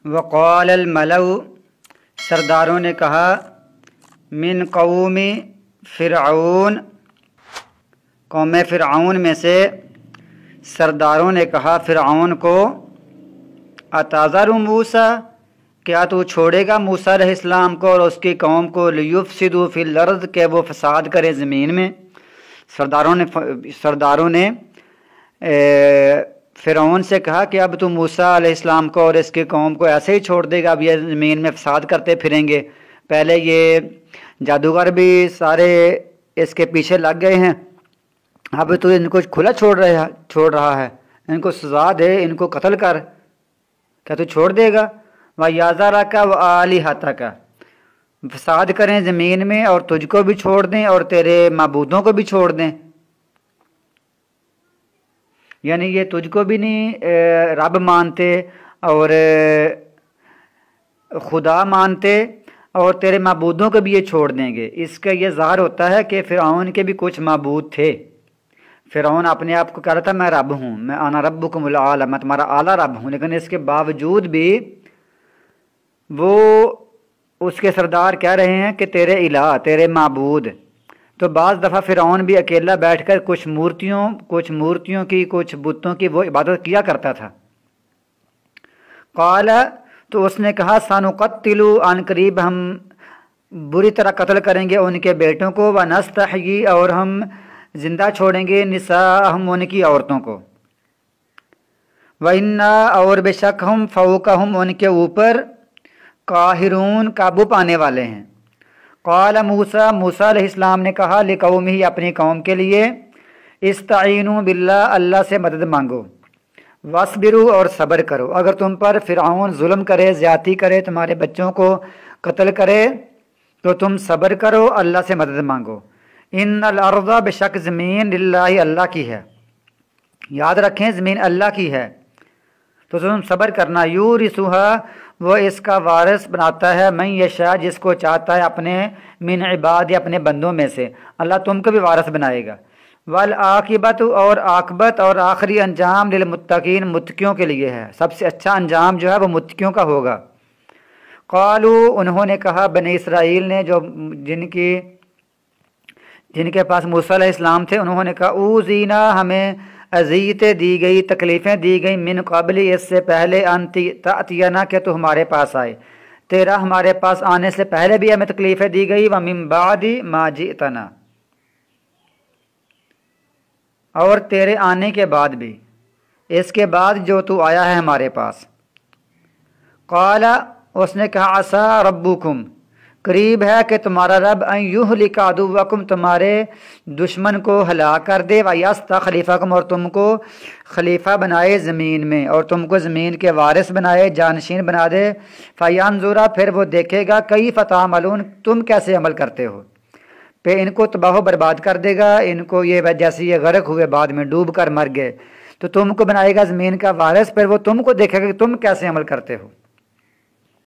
وقال الملأ، سرداروں نے کہا، من قوم فرعون، قوم فرعون میں سے سرداروں نے کہا فرعون کو، اتذر موسیٰ، کیا تو چھوڑے گا موسیٰ علیہ السلام کو اور اس کی قوم کو، لیفسدوا فی الارض، کہ وہ فساد کرے زمین میں۔ سرداروں نے فرعون سے کہا کہ اب تو موسیٰ علیہ السلام کو اور اس کی قوم کو ایسے ہی چھوڑ دے گا، اب یہ زمین میں فساد کرتے پھریں گے؟ پہلے یہ جادوگر بھی سارے اس کے پیچھے لگ گئے ہیں، اب تو ان کو کھلا چھوڑ رہا ہے، ان کو سزا دے، ان کو قتل کر، کیا تو چھوڑ دے گا؟ وَيَذَرَكَ وَآلِهَتَكَ، فساد کریں زمین میں اور تجھ کو بھی چھوڑ دیں اور تیرے معبودوں کو بھی چھوڑ دیں، یعنی یہ تجھ کو بھی نہیں رب مانتے اور خدا مانتے اور تیرے معبودوں کو بھی یہ چھوڑ دیں گے۔ اس کا یہ ظاہر ہوتا ہے کہ فرعون کے بھی کچھ معبود تھے۔ فرعون اپنے آپ کو کہہ رہا تھا میں رب ہوں، میں انا ربکم الاعلی، میں تمہارا اعلیٰ رب ہوں، لیکن اس کے باوجود بھی وہ اس کے سردار کہہ رہے ہیں کہ تیرے الہ، تیرے معبود۔ تو بعض دفعہ فرعون بھی اکیلا بیٹھ کر کچھ مورتیوں کی، کچھ بتوں کی وہ عبادت کیا کرتا تھا۔ قال، تو اس نے کہا، سنقتل، عن قریب ہم بری طرح قتل کریں گے ان کے بیٹوں کو، ونستحیی، اور ہم زندہ چھوڑیں گے، نساءہم، ان کی عورتوں کو، وَإِنَّا، اور بے شک ہم، فوقہم، ان کے اوپر، قاہرون، قابو پانے والے ہیں۔ قال موسیٰ، موسیٰ علیہ السلام نے کہا، لقومہ، اپنی قوم کے لیے، استعینوا باللہ، اللہ سے مدد مانگو، واصبروا، اور صبر کرو۔ اگر تم پر فرعون ظلم کرے، زیادتی کرے، تمہارے بچوں کو قتل کرے تو تم صبر کرو، اللہ سے مدد مانگو۔ ان الارض، بے شک زمین، للہ، اللہ کی ہے، یاد رکھیں زمین اللہ کی ہے، تو تم صبر کرنا۔ یورثھا، وہ اس کا وارث بناتا ہے، من یشاء، جس کو چاہتا ہے اپنے، من عباد، اپنے بندوں میں سے، اللہ تم کو بھی وارث بنائے گا۔ والعاقبۃ، اور عاقبت اور آخری انجام، للمتقین، متقیوں کے لیے ہے، سب سے اچھا انجام جو ہے وہ متقیوں کا ہوگا۔ قالوا، انہوں نے کہا، بنی اسرائیل نے، جن کے پاس موسیٰ علیہ السلام تھے، انہوں نے کہا، اوذینا، ہمیں اذیتیں دی گئی، تکلیفیں دی گئی، من قبل، اس سے پہلے، ان تأتینا، کہ تو ہمارے پاس آئے، تیرا ہمارے پاس آنے سے پہلے بھی ہمیں تکلیفیں دی گئی، ومن بعد ما جئتنا، اور تیرے آنے کے بعد بھی، اس کے بعد جو تو آیا ہے ہمارے پاس۔ قال، اس نے کہا، عسیٰ ربکم، قریب ہے کہ تمہارا رب، ان یہلک عدوکم، تمہارے دشمن کو ہلاک کر دے، ویستخلفکم، اور تم کو خلیفہ بنائے زمین میں، اور تم کو زمین کے وارث بنائے، جانشین بنا دے، فینظر، پھر وہ دیکھے گا، کیف تعملون، تم کیسے عمل کرتے ہو، پہ ان کو تباہ و برباد کر دے گا، ان کو یہ جیسے یہ غرق ہوئے بعد میں ڈوب کر مر گئے، تو تم کو بنائے گا زمین کا وارث، پھر وہ تم کو دیکھے گا کہ تم کیسے عمل کرتے ہو۔